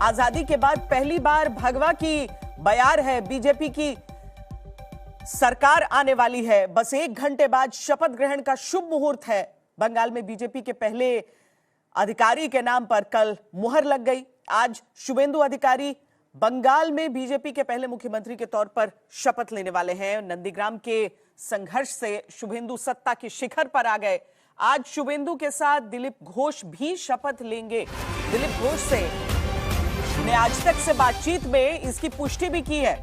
आजादी के बाद पहली बार भगवा की बयार है, बीजेपी की सरकार आने वाली है। बस 1 घंटे बाद शपथ ग्रहण का शुभ मुहूर्त है। बंगाल में बीजेपी के पहले अधिकारी के नाम पर कल मुहर लग गई। आज शुभेंदु अधिकारी बंगाल में बीजेपी के पहले मुख्यमंत्री के तौर पर शपथ लेने वाले हैं। नंदीग्राम के संघर्ष से शुभेंदु सत्ता के शिखर पर आ गए। आज शुभेंदु के साथ दिलीप घोष भी शपथ लेंगे। दिलीप घोष से ने आज तक से बातचीत में इसकी पुष्टि भी की है।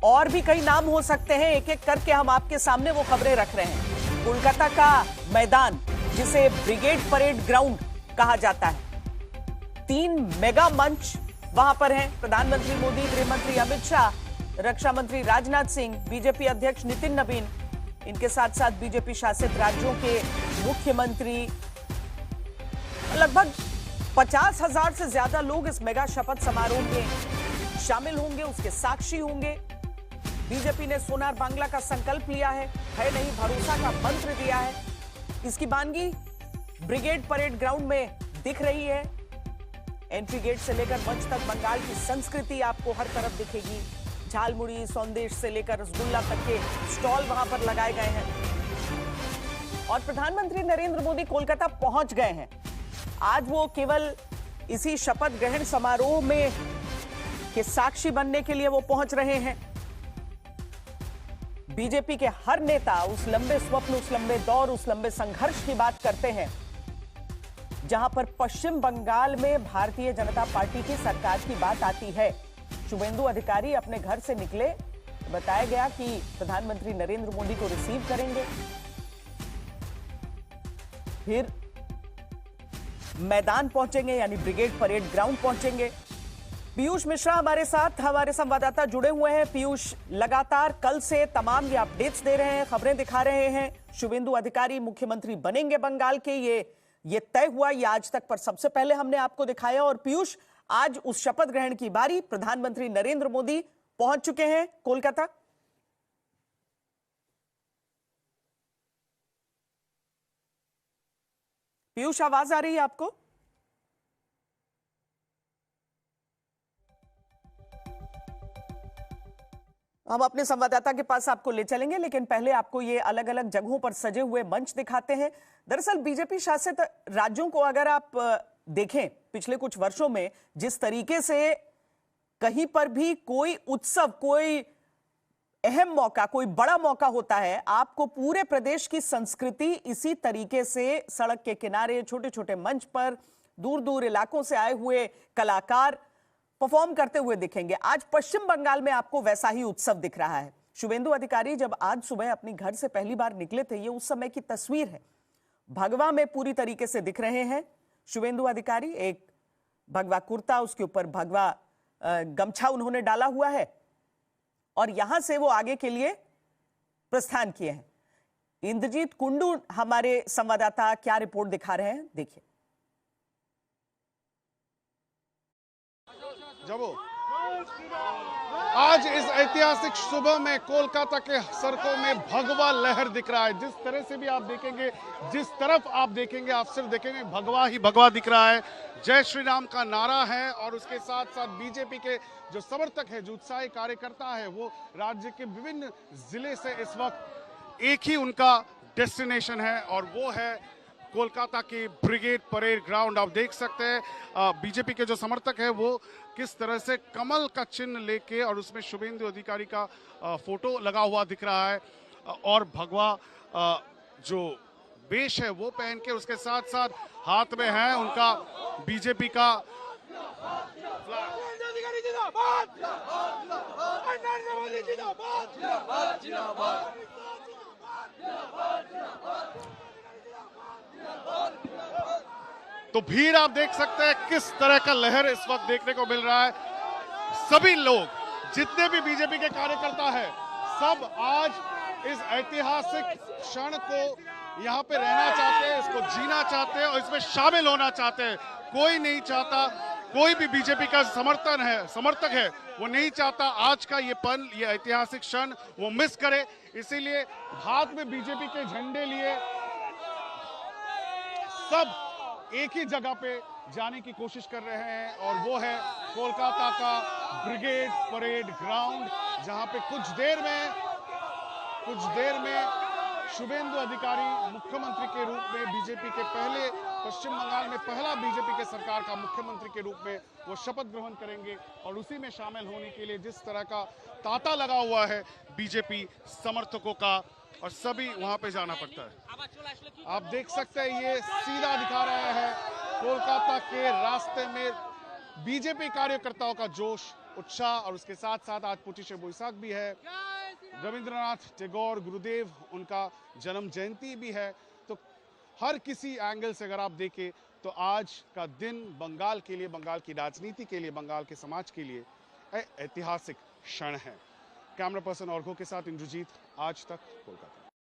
और भी कई नाम हो सकते हैं, एक एक करके हम आपके सामने वो खबरें रख रहे हैं। कोलकाता का मैदान जिसे ब्रिगेड परेड ग्राउंड कहा जाता है, 3 मेगा मंच वहां पर हैं। प्रधानमंत्री मोदी, गृह मंत्री अमित शाह, रक्षा मंत्री राजनाथ सिंह, बीजेपी अध्यक्ष नितिन नवीन, इनके साथ साथ बीजेपी शासित राज्यों के मुख्यमंत्री, लगभग 50,000 से ज्यादा लोग इस मेगा शपथ समारोह में शामिल होंगे, उसके साक्षी होंगे। बीजेपी ने सोनार बांग्ला का संकल्प लिया है नहीं भरोसा का मंत्र दिया है। इसकी बानगी ब्रिगेड परेड ग्राउंड में दिख रही है। एंट्री गेट से लेकर मंच तक बंगाल की संस्कृति आपको हर तरफ दिखेगी। झालमुड़ी, सौंदेश से लेकर रसगुल्ला तक के स्टॉल वहां पर लगाए गए हैं। और प्रधानमंत्री नरेंद्र मोदी कोलकाता पहुंच गए हैं। आज वो केवल इसी शपथ ग्रहण समारोह में के साक्षी बनने के लिए वो पहुंच रहे हैं। बीजेपी के हर नेता उस लंबे स्वप्न, उस लंबे दौर, उस लंबे संघर्ष की बात करते हैं जहां पर पश्चिम बंगाल में भारतीय जनता पार्टी की सरकार की बात आती है। शुभेंदु अधिकारी अपने घर से निकले, बताया गया कि प्रधानमंत्री नरेंद्र मोदी को रिसीव करेंगे, फिर मैदान पहुंचेंगे यानी ब्रिगेड परेड ग्राउंड पहुंचेंगे। पीयूष मिश्रा हमारे साथ, हमारे संवाददाता जुड़े हुए हैं। पीयूष, लगातार कल से तमाम ये अपडेट्स दे रहे हैं, खबरें दिखा रहे हैं। शुभेंदु अधिकारी मुख्यमंत्री बनेंगे बंगाल के, ये तय हुआ, ये आज तक पर सबसे पहले हमने आपको दिखाया। और पीयूष, आज उस शपथ ग्रहण की बारी, प्रधानमंत्री नरेंद्र मोदी पहुंच चुके हैं कोलकाता। पीयूष, आवाज आ रही है आपको? हम अपने संवाददाता के पास आपको ले चलेंगे, लेकिन पहले आपको ये अलग अलग जगहों पर सजे हुए मंच दिखाते हैं। दरअसल बीजेपी शासित राज्यों को अगर आप देखें पिछले कुछ वर्षों में, जिस तरीके से कहीं पर भी कोई उत्सव, कोई अहम मौका, कोई बड़ा मौका होता है, आपको पूरे प्रदेश की संस्कृति इसी तरीके से सड़क के किनारे, छोटे छोटे मंच पर दूर दूर इलाकों से आए हुए कलाकार परफॉर्म करते हुए दिखेंगे। आज पश्चिम बंगाल में आपको वैसा ही उत्सव दिख रहा है। शुभेंदु अधिकारी जब आज सुबह अपनी घर से पहली बार निकले थे, ये उस समय की तस्वीर है। भगवा में पूरी तरीके से दिख रहे हैं शुभेंदु अधिकारी। एक भगवा कुर्ता, उसके ऊपर भगवा गमछा उन्होंने डाला हुआ है और यहां से वो आगे के लिए प्रस्थान किए हैं। इंद्रजीत कुंडू हमारे संवाददाता क्या रिपोर्ट दिखा रहे हैं, देखिए। आज इस ऐतिहासिक सुबह में कोलकाता के सड़कों में भगवा लहर दिख रहा है। जिस तरह से भी आप देखेंगे, जिस तरफ आप देखेंगे, आप सिर्फ देखेंगे भगवा ही भगवा दिख रहा है। जय श्री राम का नारा है और उसके साथ साथ बीजेपी के जो समर्थक है, जो उत्साही कार्यकर्ता है, वो राज्य के विभिन्न जिले से इस वक्त एक ही उनका डेस्टिनेशन है और वो है कोलकाता की ब्रिगेड परेड ग्राउंड। आप देख सकते हैं बीजेपी के जो समर्थक है वो किस तरह से कमल का चिन्ह लेके और उसमें शुभेंदु अधिकारी का फोटो लगा हुआ दिख रहा है और भगवा जो वेश है वो पहन के, उसके साथ साथ हाथ में है उनका बीजेपी का तो भीड़ आप देख सकते हैं किस तरह का लहर इस वक्त देखने को मिल रहा है। सभी लोग, जितने भी बीजेपी के कार्यकर्ता हैं, सब आज इस ऐतिहासिक क्षण को यहाँ पे रहना चाहते हैं, इसको जीना चाहते हैं और इसमें शामिल होना चाहते हैं। कोई नहीं चाहता, कोई भी बीजेपी का समर्थक है, वो नहीं चाहता आज का ये पल, ये ऐतिहासिक क्षण वो मिस करे। इसीलिए हाथ में बीजेपी के झंडे लिए सब एक ही जगह पे जाने की कोशिश कर रहे हैं और वो है कोलकाता का ब्रिगेड परेड ग्राउंड, जहां पे कुछ देर में शुभेंदु अधिकारी मुख्यमंत्री के रूप में बीजेपी के पहले, पश्चिम बंगाल में पहला बीजेपी के सरकार का मुख्यमंत्री के रूप में वो शपथ ग्रहण करेंगे। और उसी में शामिल होने के लिए जिस तरह का तांता लगा हुआ है बीजेपी समर्थकों का, और सभी वहां पे जाना पड़ता है। आप देख सकते हैं ये सीधा दिखा रहा है कोलकाता के रास्ते में बीजेपी कार्यकर्ताओं का जोश, उत्साह, और उसके साथ साथ आज पोचिशे बोईसाख भी है, रविंद्रनाथ टैगोर गुरुदेव उनका जन्म जयंती भी है। तो हर किसी एंगल से अगर आप देखें तो आज का दिन बंगाल के लिए, बंगाल की राजनीति के लिए, बंगाल के समाज के लिए ऐतिहासिक क्षण है। कैमरा पर्सन ऑर्घो के साथ इंद्रजीत, आज तक, कोलकाता।